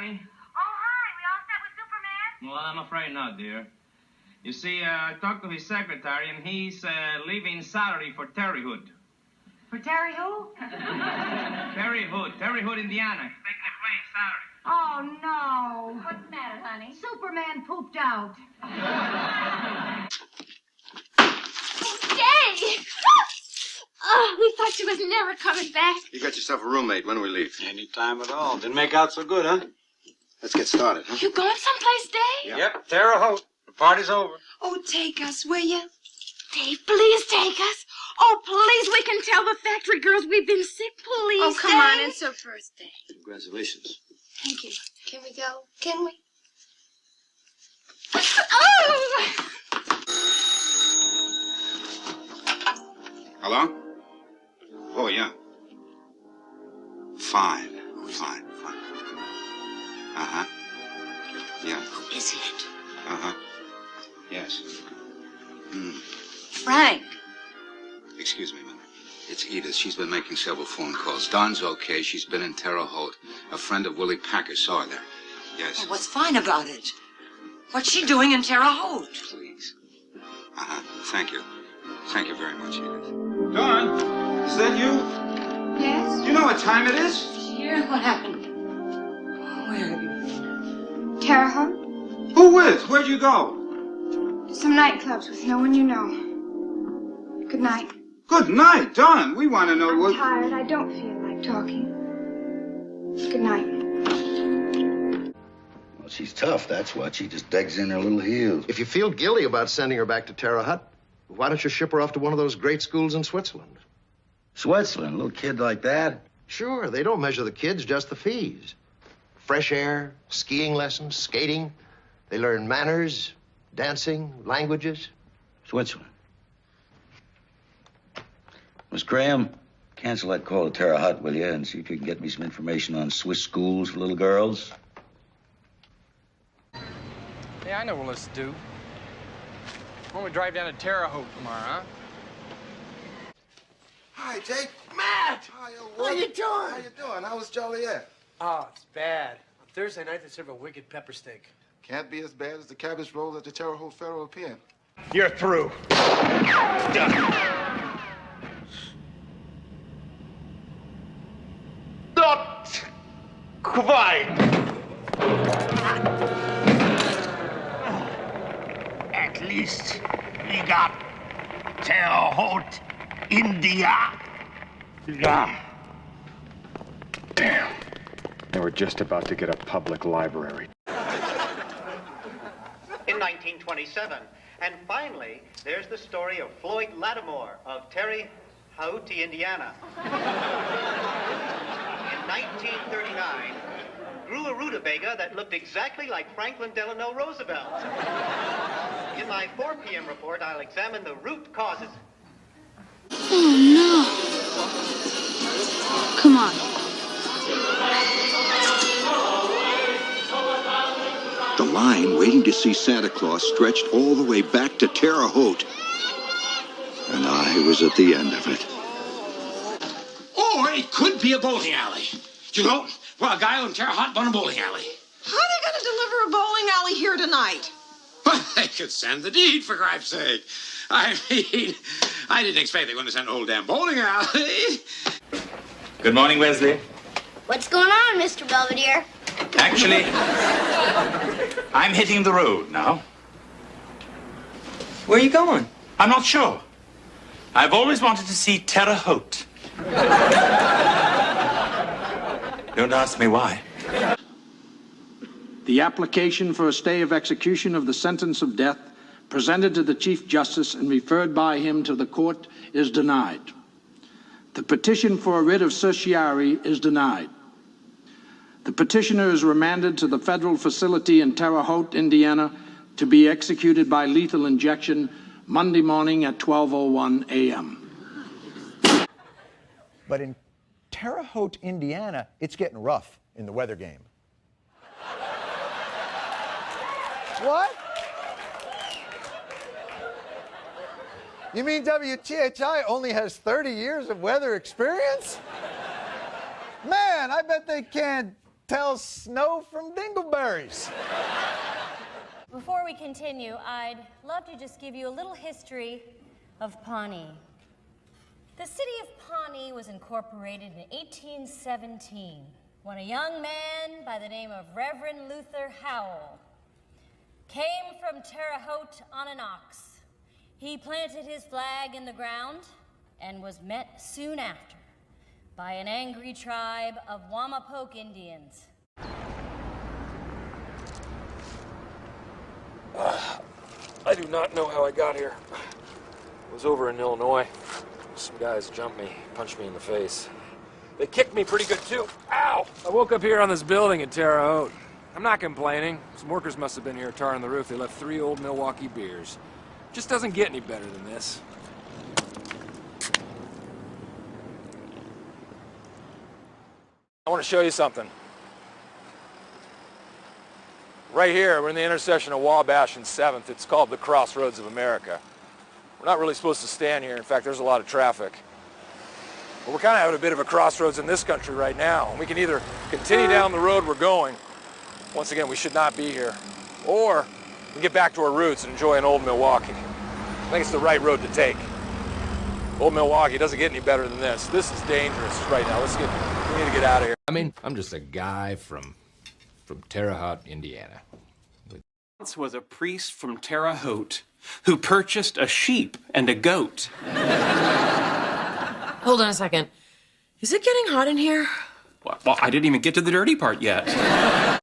Secretary. Oh, hi. We all set with Superman? Well, I'm afraid not, dear. You see, I talked to his secretary, and he's leaving Saturday for Terre Haute. For Terry who? Terre Haute, Indiana. He's taking a plane Saturday. Oh, no. What's the matter, honey? Superman pooped out. Stay! Oh, we thought she was never coming back. You got yourself a roommate. When do we leave? Any time at all. Didn't make out so good, huh? Let's get started, huh? You going someplace, Dave? Yep, Terre Haute. The party's over. Oh, take us, will you? Dave, please take us. Oh, please, we can tell the factory girls we've been sick. Please, Oh, come on, Dave. it's her birthday. Congratulations. Thank you. Can we go? Can we? Oh! Hello? Oh, yeah. Fine. Uh-huh. Yeah. Who is it? Uh-huh. Yes. Frank. Excuse me a minute. It's Edith. She's been making several phone calls. Dawn's okay. She's been in Terre Haute. A friend of Willie Packer saw her there. Yes. Oh, what's fine about it? What's she doing in Terre Haute? Please. Uh-huh. Thank you. Thank you very much, Edith. Dawn, is that you? Yes? Do you know what time it is? Here, what happened? Where have you been? Terre Haute? Who with? Where'd you go? Some nightclubs with no one you know. Good night. Good night, Dawn. We want to know I'm what... tired. I don't feel like talking. Good night. Well, she's tough, that's what. She just digs in her little heels. If you feel guilty about sending her back to Terre Haute, why don't you ship her off to one of those great schools in Switzerland? Switzerland, a little kid like that? Sure, they don't measure the kids, just the fees. Fresh air, skiing lessons, skating. They learn manners, dancing, languages. Switzerland. Miss Graham, cancel that call to Terre Haute, will you? And see if you can get me some information on Swiss schools for little girls. Hey, I know what let's do. Why don't we drive down to Terre Haute tomorrow, huh? Hi, Jake. Matt! Hi, How you doing? How you doing? How was Joliet? Oh, it's bad. On Thursday night, they serve a wicked pepper steak. Can't be as bad as the cabbage roll at the Terre Haute Federal Pen. You're through. Not quite. At least we got Terre Haute, India. Yeah. Damn. They were just about to get a public library. In 1927. And finally, there's the story of Floyd Lattimore of Terre Haute, Indiana. In 1939, grew a rutabaga that looked exactly like Franklin Delano Roosevelt. In my 4 p.m. report, I'll examine the root causes. Oh, no. Come on. The line waiting to see Santa Claus stretched all the way back to Terre Haute. And I was at the end of it. Or it could be a bowling alley. You know, well, a guy on Terre Haute won a bowling alley. How are they going to deliver a bowling alley here tonight? Well, they could send the deed, for Christ's sake. I mean, I didn't expect they were going to send an old damn bowling alley. Good morning, Wesley. What's going on, Mr. Belvedere? Actually, I'm hitting the road now. Where are you going? I'm not sure. I've always wanted to see Terre Haute. Don't ask me why. The application for a stay of execution of the sentence of death presented to the Chief Justice and referred by him to the court is denied. The petition for a writ of certiorari is denied. The petitioner is remanded to the federal facility in Terre Haute, Indiana, to be executed by lethal injection Monday morning at 12:01 a.m. But in Terre Haute, Indiana, it's getting rough in the weather game. What? You mean WTHI only has 30 years of weather experience? Man, I bet they can't tell snow from dingleberries. Before we continue, I'd love to just give you a little history of Pawnee. The city of Pawnee was incorporated in 1817 when a young man by the name of Reverend Luther Howell came from Terre Haute on an ox. He planted his flag in the ground and was met soon after by an angry tribe of Wamapoke Indians. I do not know how I got here. I was over in Illinois. Some guys jumped me, punched me in the face. They kicked me pretty good, too. Ow! I woke up here on this building in Terre Haute. I'm not complaining. Some workers must have been here tarring the roof. They left 3 old Milwaukie beers. Just doesn't get any better than this. I want to show you something. Right here, we're in the intersection of Wabash and 7th. It's called the Crossroads of America. We're not really supposed to stand here. In fact, there's a lot of traffic. But we're kind of at a bit of a crossroads in this country right now. We can either continue down the road we're going. Once again, we should not be here. Or we can get back to our roots and enjoy an old Milwaukie. I think it's the right road to take. Old Milwaukie doesn't get any better than this. This is dangerous right now. We need to get out of here. I mean, I'm just a guy from Terre Haute, Indiana. Once was a priest from Terre Haute who purchased a sheep and a goat. Hold on a second. Is it getting hot in here? Well, I didn't even get to the dirty part yet.